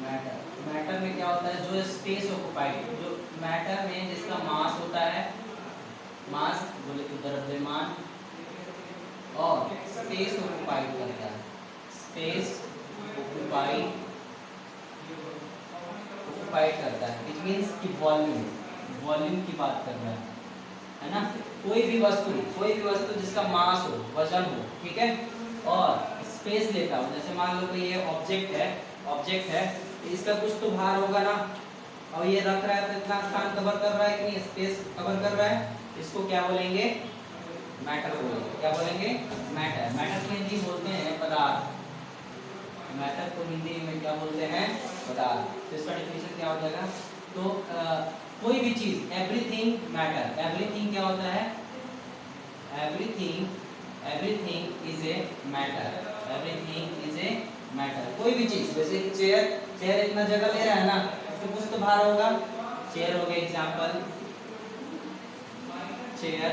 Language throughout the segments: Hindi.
मैटर मैटर में क्या होता है, जो स्पेस ऑक्युपाइड, जो मैटर में जिसका मास होता है, मास बोले तो द्रव्यमान, और स्पेस ऑक्युपाइड करता है, स्पेस ऑक्युपाइड ऑक्युपाइड करता है, इट मीन्स कि वॉल्यूम, वॉल्यूम की बात कर रहा है ना। कोई भी वस्तु जिसका मास हो, वजन हो, ठीक है, और स्पेस लेता हो, जैसे मान लो कि ये ऑब्जेक्ट है, तो इसका कुछ तो भार होगा ना, और ये रख रहा है तो इतना स्थान कवर कर रहा है कि नहीं, स्पेस कवर कर रहा है, इसको क्या बोलेंगे, मैटर बोलेंगे। क्या बोलेंगे, मैटर। मैटर को हिंदी बोलते हैं पदार्थ, मैटर को हिंदी में क्या बोलते हैं, पदार्थ। तो इसका डेफिनेशन क्या हो जाएगा, तो कोई भी चीज, एवरीथिंग मैटर, एवरीथिंग क्या होता है, everything is a matter, everything is a matter. कोई भी चीज, जैसे कि चेयर इतना जगह ले रहा है ना, इसमें कुछ तो भार होगा, चेयर हो गया एग्जांपल, चेयर।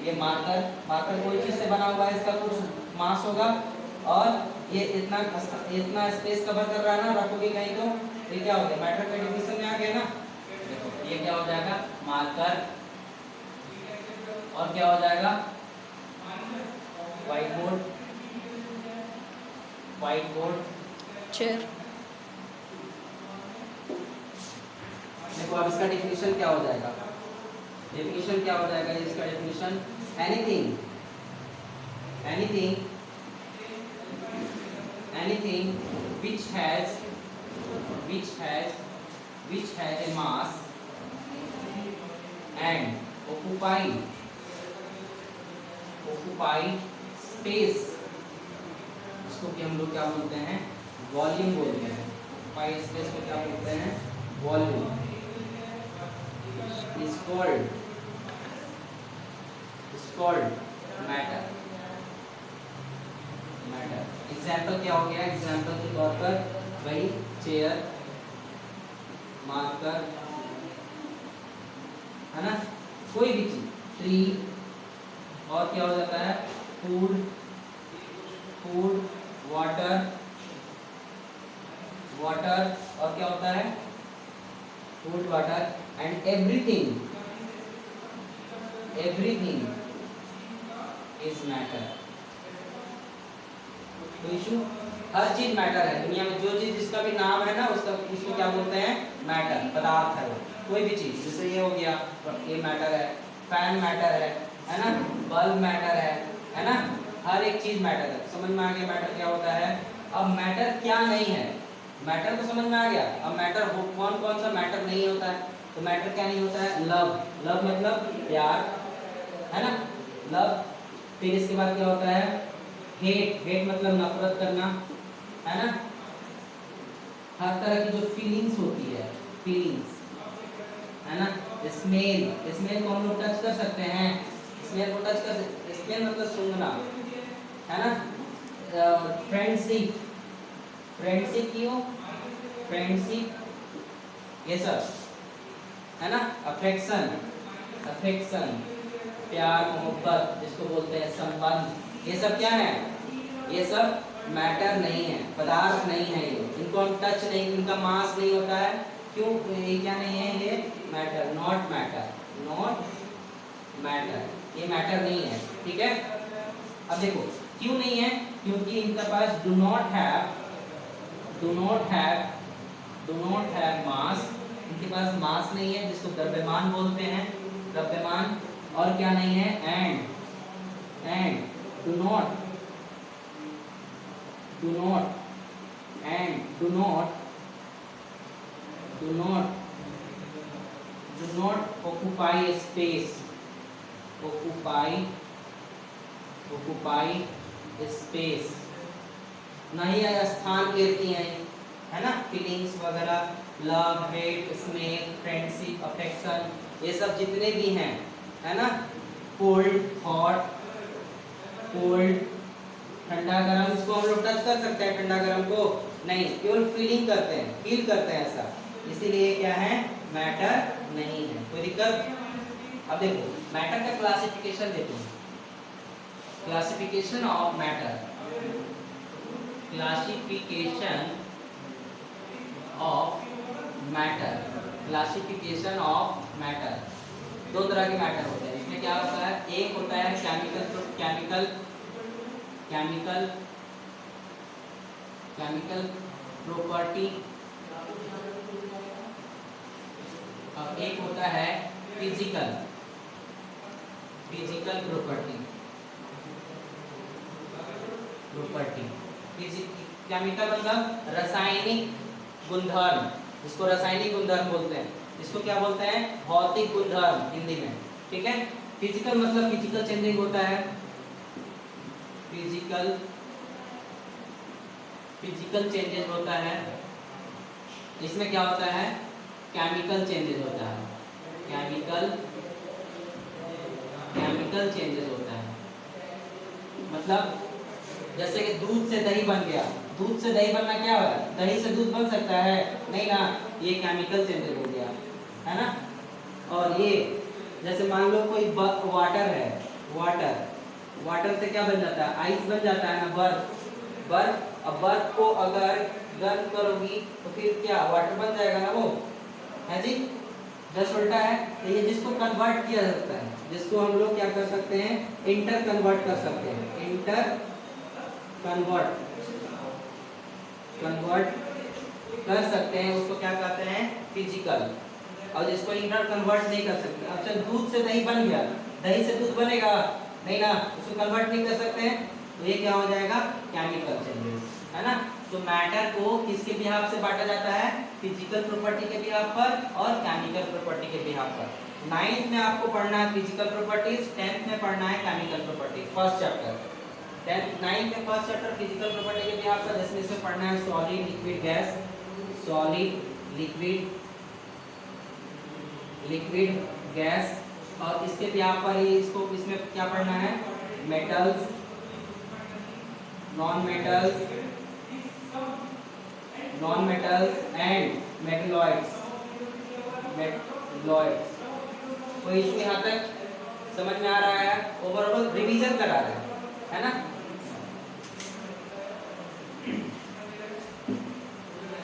ये मार्कर कोई चीज से बना हुआ है, इसका कुछ मास होगा, और ये इतना स्पेस कवर कर रहा है ना, रखोगे कहीं तो ये क्या हो गया, मैटर का डेफिनेशन में आ गया ना। देखो ये क्या हो जाएगा, मार्कर, और क्या हो जाएगा, व्हाइट बोर्ड, चेयर। देखो अब इसका डेफिनेशन क्या हो जाएगा, डेफिनेशन क्या हो जाएगा, इसका definition, anything which has a mass and occupy space, इसको कि हम लोग क्या बोलते हैं, वॉल्यूम बोलते हैं। occupy space को क्या बोलते हैं, volume, is called matter. Example क्या हो गया, एग्जाम्पल के तौर पर वही चेयर, मार्कर, है ना, कोई भी चीज, ट्री, और क्या हो जाता है, फूड, वाटर, और क्या होता है, food, water, and everything is matter. तो इशू, हर चीज मैटर है दुनिया में, जो चीज जिसका भी नाम है ना, उसको क्या बोलते हैं, मैटर, पदार्थ है वो। कोई भी चीज, जैसे ये हो गया, ये मैटर है, फैन मैटर है ना, बल्ब मैटर है ना, हर एक चीज मैटर है। समझ में आ गया मैटर क्या होता है। अब मैटर क्या नहीं है, मैटर तो समझ में आ गया, अब मैटर कौन कौन सा मैटर नहीं होता है, तो मैटर क्या नहीं होता है, लव मतलब प्यार, है ना, लव। फिर इसके बाद क्या होता है, हेट मतलब नफरत करना, है ना, हर तरह की जो फीलिंग्स होती है, फीलिंग्स, है ना। स्मेल को हम लोग टच कर सकते हैं, स्मेल मतलब सूंघना, है ना। फ्रेंडशिप क्यों, ये सब, है ना। अफेक्शन, प्यार, मोहब्बत जिसको बोलते हैं, संबंध, ये सब क्या है, ये सब मैटर नहीं है, पदार्थ नहीं है ये, इनको हम टच नहीं, इनका मास नहीं होता है, क्यों, ये क्या नहीं है, ये मैटर, नॉट मैटर, ये मैटर नहीं है, ठीक है। अब देखो क्यों नहीं है, क्योंकि इनके पास डू नॉट हैव मास, इनके पास मास नहीं है, जिसको द्रव्यमान बोलते हैं, द्रव्यमान, और क्या नहीं है, and do not occupy space, नहीं है स्थान घेरती हैं, है ना। फीलिंग्स वगैरह, love, hate, smell, friendship, affection, ये सब जितने भी हैं, है ना। कोल्ड, हॉट, ठंडा गरम, इसको हम लोग टच कर सकते हैं, ठंडा गरम को नहीं, केवल फील करते हैं ऐसा, इसीलिए क्या है, मैटर नहीं है। कोई दिक्कत। अब देखो मैटर का क्लासिफिकेशन देखो, classification of matter, of matter, classification of matter. दो तरह के मैटर होते हैं। इसमें क्या होता है, एक होता है केमिकल प्रॉपर्टी, और एक होता है फिजिकल प्रॉपर्टी। केमिकल मतलब रासायनिक गुणधर्म, जिसको रासायनिक गुणधर्म बोलते हैं। इसको क्या बोलते हैं, भौतिक गुणधर्म हिंदी में, ठीक है। फिजिकल मतलब फिजिकल चेंजिंग होता है, फिजिकल चेंजेस होता है। इसमें क्या होता है, केमिकल चेंजेस होता है, केमिकल चेंजेस होता है। मतलब जैसे कि दूध से दही बन गया, दूध से दही बनना क्या है, दही से दूध बन सकता है नहीं ना, ये केमिकल चेंजेस हो गया, है ना। और ये जैसे मान लो कोई वाटर है, वाटर से क्या बन जाता है, आइस बन जाता है ना, बर्फ। अब बर्फ को अगर गर्म करोगी तो फिर क्या वाटर बन जाएगा ना, वो है जी, जस्ट उल्टा है। तो ये जिसको कन्वर्ट किया जा सकता है, जिसको हम लोग क्या कर सकते हैं, इंटर कन्वर्ट कर सकते हैं, इंटर कन्वर्ट कर सकते हैं, उसको क्या कहते हैं, फिजिकल। और जिसको इंटर कन्वर्ट नहीं कर सकते, अब चल दूध से दही बन गया, दही से दूध बनेगा नहीं ना, उसको कन्वर्ट नहीं कर सकते हैं, तो ये क्या हो जाएगा, केमिकल चेंजेस, है ना। तो मैटर को किसके बिहाफ से बांटा जाता है, फिजिकल प्रॉपर्टी के बिहाफ पर और केमिकल प्रॉपर्टी के बिहाफ पर। 9th में आपको पढ़ना है फिजिकल प्रॉपर्टीज, 10th में पढ़ना है chemical property, first chapter. 9th में फर्स्ट चैप्टर फिजिकल प्रॉपर्टी के बिहाफ पर, जिसमें इसमें पढ़ना है solid, liquid, gas, solid, liquid, gas, और इसके बिहाफ पर ही इसको इसमें क्या पढ़ना है, metals, non metals and metalloids. कोई इशू यहाँ तक समझ में आ रहा है, ओवरऑल रिवीजन करा रहा है ना।